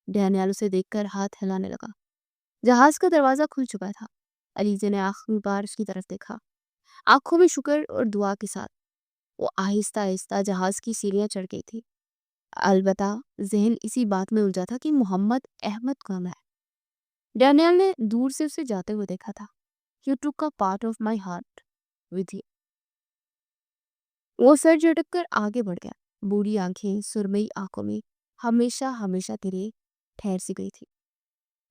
ڈینیل اسے دیکھ کر ہاتھ ہلانے لگا۔ جہاز کا دروازہ کھل چکا تھا۔ علیزے نے آخری بار اس کی طرف دیکھا، آنکھوں میں شکر اور دعا کے ساتھ۔ وہ آہستہ آہستہ جہاز کی سیڑھیاں چڑھ گئی تھی، البتہ ذہن اسی بات میں الجھا تھا کہ محمد احمد کون ہے۔ ڈینیل نے دور سے اسے جاتے ہوئے دیکھا تھا۔ You took a part of my heart with you. وہ سر جھٹک کر آگے بڑھ گیا، بوڑھی آنکھیں سرمئی آنکھوں میں ہمیشہ ہمیشہ تیرے ٹھہر سی گئی تھی۔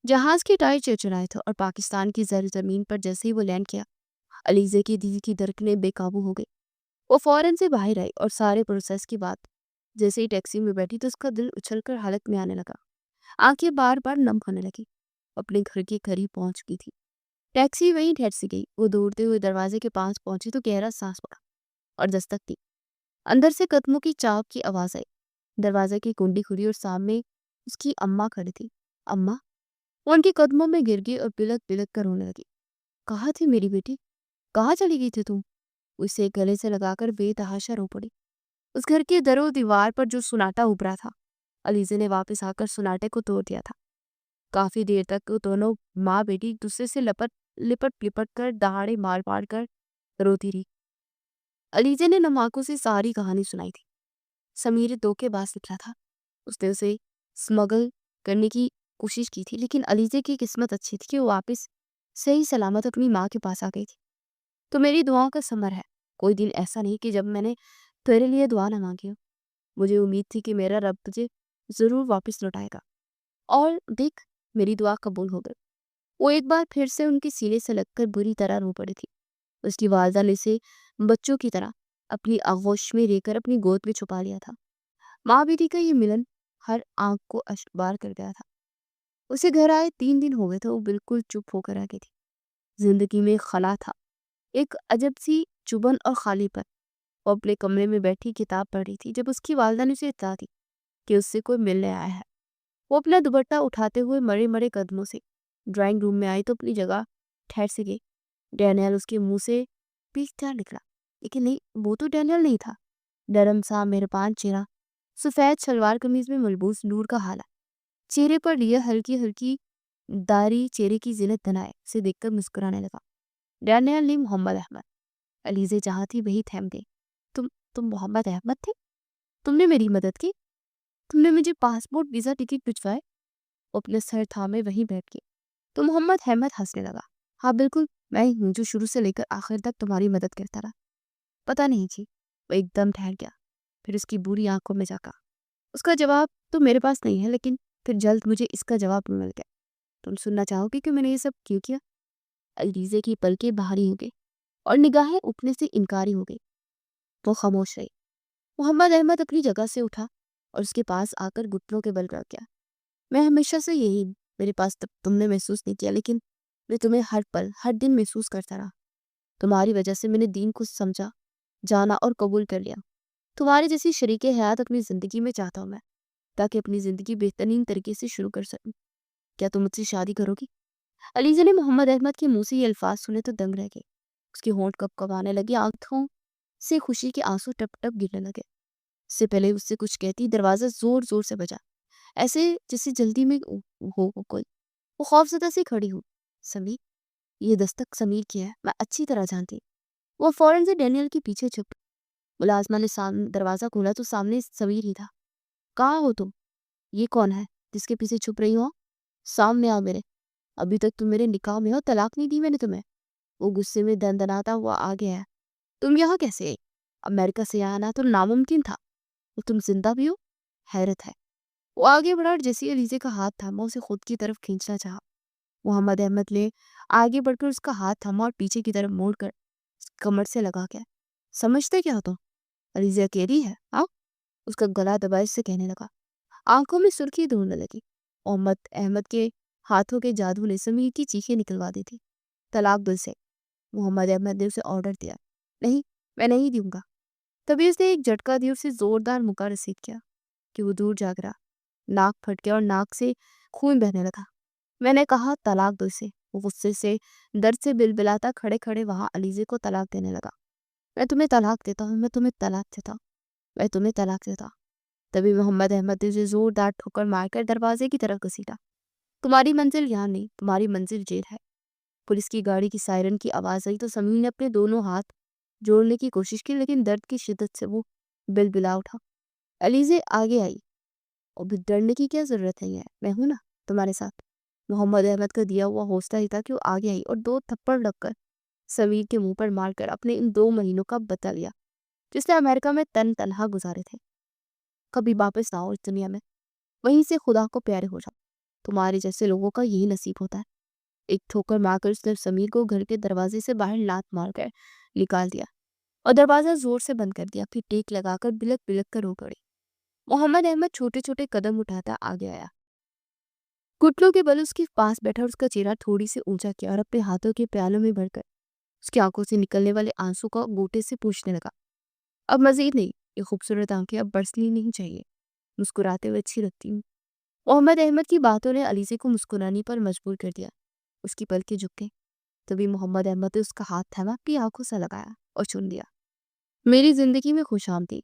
جہاز کے ٹائر چرچرائے تھے اور پاکستان کی زر زمین پر جیسے ہی وہ لینڈ کیا، علیزے کی دل کی دھڑکنیں بے قابو ہو گئی۔ وہ فوراً سے باہر آئی اور سارے پروسیس کی بات جیسے ہی ٹیکسی میں بیٹھی تو اس کا دل اچھل کر حالت میں آنے لگا، آنکھیں بار بار نم ہونے لگی۔ اپنے گھر کے قریب پہنچ گئی تھی، ٹیکسی وہیں ٹھہر سی گئی۔ وہ دوڑتے ہوئے دروازے کے پاس پہنچی تو گہرا سانس پڑا اور دستک دی۔ اندر سے قدموں کی چاپ کی آواز آئی، دروازے کی کنڈی کھلی اور سامنے اس کی اماں کھڑی تھی۔ اماں! وہ ان کے قدموں میں گر گئی اور بلک بلک کر رونے لگی۔ کہاں تھی میری بیٹی؟ کہاں چلی گئی تھی تم؟ اسے گلے سے لگا کر بے تحاشا رو پڑی۔ اس گھر کے در و دیوار پر جو سناٹا ابھرا تھا، علیزے نے واپس آ کر سناٹے کو توڑ دیا تھا۔ کافی دیر تک وہ دونوں ماں بیٹی ایک دوسرے سے لپٹ لپٹ کر دہاڑے مار مار کر روتی رہی۔ علیزے نے نم آنکھوں سے ساری کہانی سنائی تھی۔ سمیر دھوکے باز نکلا تھا، اس نے اسے سمگل کرنے کی کوشش کی تھی، لیکن علیزے کی قسمت اچھی تھی کہ وہ واپس صحیح سلامت اپنی ماں کے پاس آ گئی تھی۔ تو میری دعاؤں کا ثمر ہے، کوئی دن ایسا نہیں کہ جب میں نے تیرے لیے دعا نہ مانگی ہو۔ مجھے امید تھی کہ میرا رب تجھے ضرور واپس لوٹائے گا، اور دیکھ میری دعا قبول ہو گئی۔ وہ ایک بار پھر سے ان کے سینے سے لگ کر بری طرح رو پڑی تھی۔ اس کی والدہ نے اسے بچوں کی طرح اپنی آغوش میں لے کر اپنی گود میں چھپا لیا تھا۔ ماں بیٹی کا یہ ملن ہر آنکھ کو اشکبار کر گیا تھا۔ اسے گھر آئے 3 دن ہو گئے تھے، وہ بالکل چپ ہو کر آ گئی تھی۔ زندگی میں خلا تھا، ایک عجب سی چبھن اور خالی پر۔ وہ اپنے کمرے میں بیٹھی کتاب پڑھ رہی تھی جب اس کی والدہ نے اسے اطلاع دی کہ اس سے کوئی ملنے آیا ہے۔ وہ اپنا دوپٹہ اٹھاتے ہوئے مرے مرے قدموں سے ڈرائنگ روم میں آئی تو اپنی جگہ ٹھہر سے گئی۔ ڈینیل اس کے منہ سے پیچھ کر نکلا، لیکن نہیں، وہ تو ڈینیل نہیں تھا۔ نرم سا مہربان چہرہ، سفید شلوار قمیض میں ملبوس نور کا حالہ، چہرے پر لیے ہلکی ہلکی داڑھی چہرے کی زینت بنائے، اسے دیکھ کر مسکرانے لگا۔ ڈینیل نے محمد احمد۔ علیزے جہاں تھی وہی تھم گئی۔ تم محمد احمد تھے؟ تم نے میری مدد کی؟ تم نے مجھے پاسپورٹ ویزا ٹکٹ بھجوائے؟ وہ اپنے سر تھامے وہیں بیٹھ گئے۔ تو محمد احمد ہنسنے لگا۔ ہاں بالکل، میں ہی ہوں جو شروع سے لے کر آخر تک تمہاری مدد کرتا رہا۔ پتہ نہیں جی۔ وہ ایک دم ٹھہر گیا، پھر اس کی بری آنکھوں میں جھانکا۔ اس کا جواب تو میرے پاس نہیں ہے، لیکن پھر جلد مجھے اس کا جواب مل گیا۔ تم سننا چاہو گے کہ میں نے یہ سب کیوں کیا؟ علیزے کی پلکیں بھاری ہو گئی اور نگاہیں اٹھنے سے انکاری ہو گئی۔ وہ خاموش رہی۔ محمد احمد اپنی جگہ سے اٹھا اور اس کے پاس آ کر گھٹنوں کے بل رکھ گیا۔ میں ہمیشہ سے یہی، میرے پاس تم نے محسوس نہیں کیا، لیکن میں تمہیں ہر پل ہر دن محسوس کرتا رہا۔ تمہاری وجہ سے میں نے دین کو سمجھا، جانا اور قبول کر لیا۔ تمہاری جیسی شریک حیات اپنی زندگی میں چاہتا ہوں میں، تاکہ اپنی زندگی بہترین طریقے سے شروع کر سکوں۔ کیا تم مجھ سے شادی کرو گی؟ علیزہ نے محمد احمد کے منہ سے یہ الفاظ سنے تو دنگ رہ گئے۔ اس کی ہونٹ کپ کپانے لگی، آنکھوں سے خوشی کے آنسو ٹپ ٹپ گرنے لگے۔ اس سے پہلے اس سے کچھ کہتی دروازہ زور زور سے بجا، ایسے جیسے جلدی میں ہو کوئی۔ وہ خوفزدہ سے کھڑی ہو۔ سمیر، یہ دستک سمیر کی ہے، میں اچھی طرح جانتی۔ وہ فوراً سے ڈینیل کے پیچھے چھپ۔ ملازمہ نے دروازہ کھولا تو سامنے سمیر ہی تھا۔ کہاں ہو تم؟ یہ کون ہے جس کے پیچھے چھپ رہی ہو؟ سامنے آ میرے، ابھی تک تم میرے نکاح میں ہو، طلاق نہیں دی میں نے تمہیں۔ وہ غصے میں دندناتا ہوا آ گیا ہے۔ تم یہاں کیسے آئی؟ امریکہ سے آنا تو ناممکن تھا، اور تم زندہ بھی ہو؟ حیرت ہے۔ وہ آگے بڑھا اور جیسے علیزے کا ہاتھ تھاما اسے خود کی طرف کھینچنا چاہا۔ محمد احمد نے آگے بڑھ کر اس کا ہاتھ تھاما اور پیچھے کی طرف موڑ کر کمر سے لگا گیا۔ سمجھتے کیا ہو تم؟ علیزہ اکیلی ہے ہاں؟ اس کا گلا دبائے سے کہنے لگا۔ آنکھوں میں سرخی ڈھونڈنے لگی۔ محمد احمد کے ہاتھوں کے جادو نے سمیر کی چیخیں نکلوا دی تھی۔ طلاق دل سے، محمد احمد نے اسے آرڈر دیا۔ نہیں، میں نہیں دوں گا۔ تبھی اس نے ایک جھٹکا دی اور اسے زوردار مکہ رسید کیا کہ وہ دور جاگ رہا۔ ناک پھٹ گیا اور ناک سے خون بہنے لگا۔ میں نے کہا طلاق دو اسے۔ وہ غصے سے درد سے بلبلاتا کھڑے کھڑے وہاں علیزے کو طلاق دینے لگا۔ میں تمہیں طلاق دیتا ہوں، میں تمہیں طلاق دیتا ہوں، میں تمہیں طلاق دیتا ہوں۔ تبھی محمد احمد نے اسے زوردار ٹھوکر مار کر دروازے کی طرف گھسیٹا۔ تمہاری منزل یہاں نہیں، تمہاری منزل جیل ہے۔ پولیس کی گاڑی کی سائرن کی آواز آئی تو سمیر نے اپنے دونوں ہاتھ جوڑنے کی کوشش کی، لیکن درد کی شدت سے وہ بلبلا اٹھا۔ علیزے آگے آئی۔ اور ڈرنے کی کیا ضرورت ہے، میں ہوں نا تمہارے ساتھ۔ محمد احمد کا دیا ہوا حوصلہ ہی تھا کہ وہ آگے آئی اور 2 تھپڑ لگ کر سمیر کے منہ پر مار کر اپنے ان 2 مہینوں کا بدلہ لیا۔ جس نے امریکہ میں تنہا گزارے تھے۔ کبھی واپس نہ آؤ اس دنیا میں، وہیں سے خدا کو پیارے ہو جاؤ۔ تمہارے جیسے لوگوں کا یہی نصیب ہوتا ہے۔ ایک ٹھوکر مار کر اس نے سمیر کو گھر کے دروازے سے باہر لات مار کر نکال دیا اور دروازہ زور سے بند کر دیا، پھر ٹیک لگا کر بلک بلک کر رو پڑی۔ محمد احمد چھوٹے چھوٹے قدم اٹھاتا آگے آیا، گھٹنوں کے بل اس کے پاس بیٹھا اور اس کا چہرہ تھوڑی سے اونچا کیا اور اپنے ہاتھوں کے پیالوں میں بھر کر اس کی آنکھوں سے نکلنے والے آنسو کو گوٹے سے پوچھنے لگا، اب مزید نہیں، یہ خوبصورت آنکھیں اب برسنی نہیں چاہیے، مسکراتے ہوئے اچھی لگتی ہوں۔ محمد احمد کی باتوں نے علیزے کو مسکرانے پر مجبور کر دیا۔ اس کی پلکیں جھک گئیں۔ تبھی محمد احمد نے اس کا ہاتھ تھاما، اپنی آنکھوں سے لگایا اور چن دیا۔ میری زندگی میں خوش آمدید۔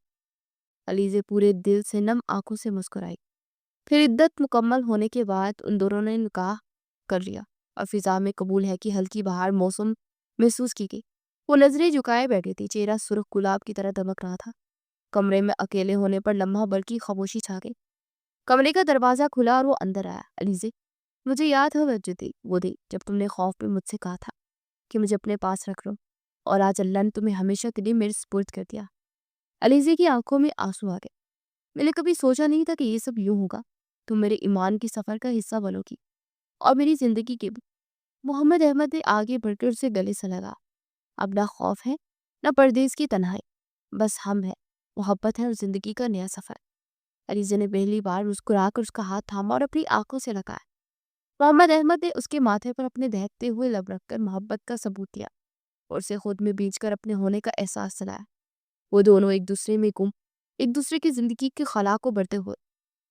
علیزے پورے دل سے نم آنکھوں سے مسکرائی۔ پھر عدت مکمل ہونے کے بعد ان دونوں نے نکاح کر لیا اور فضا میں قبول ہے کہ ہلکی بہار موسم محسوس کی گئی۔ وہ نظریں جھکائے بیٹھی تھی، چہرہ سرخ گلاب کی طرح دمک رہا تھا۔ کمرے میں اکیلے ہونے پر لمحہ بھر کی خاموشی چھا گئی۔ کمرے کا دروازہ کھلا اور وہ اندر آیا۔ علیزے، مجھے یاد ہے وہ دن جب تم نے خوف میں مجھ سے کہا تھا کہ مجھے اپنے پاس رکھ لو، اور آج اللہ نے تمہیں ہمیشہ کے لیے میرے سپرد کر دیا۔ علیزے کی آنکھوں میں آنسو آ گئے۔ میں نے کبھی سوچا نہیں تھا کہ یہ سب یوں ہوگا۔ تم میرے ایمان کی سفر کا حصہ بنو گی اور میری زندگی کے بھی۔ محمد احمد نے آگے بڑھ کر اسے گلے سے لگا۔ اب نہ خوف ہے، نہ پردیس کی تنہائی، بس ہم ہے، محبت ہے اور زندگی کا نیا سفر۔ علیزے نے پہلی بار مسکرا کر اس کا ہاتھ تھاما اور اپنی آنکھوں سے لگایا۔ محمد احمد نے اس کے ماتھے پر اپنے دہکتے ہوئے لب رکھ کر محبت کا ثبوت دیا اور اسے خود میں بیچ کر اپنے ہونے کا احساس دلایا۔ وہ دونوں ایک دوسرے میں گم، ایک دوسرے کی زندگی کے خلا کو بڑھتے ہوئے،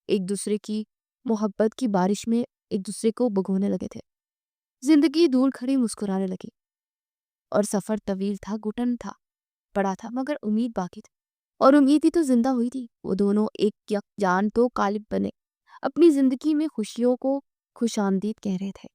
ایک دوسرے کی محبت کی بارش میں ایک دوسرے کو بھگونے لگے تھے۔ زندگی دور کھڑی مسکرانے لگی اور سفر طویل تھا، گھٹن تھا، بڑا تھا، مگر امید باقی تھی، اور امید ہی تو زندہ ہوئی تھی۔ وہ دونوں ایک یک جان تو غالب بنے، اپنی زندگی میں خوشیوں کو خوش آمدید کہہ رہے تھے۔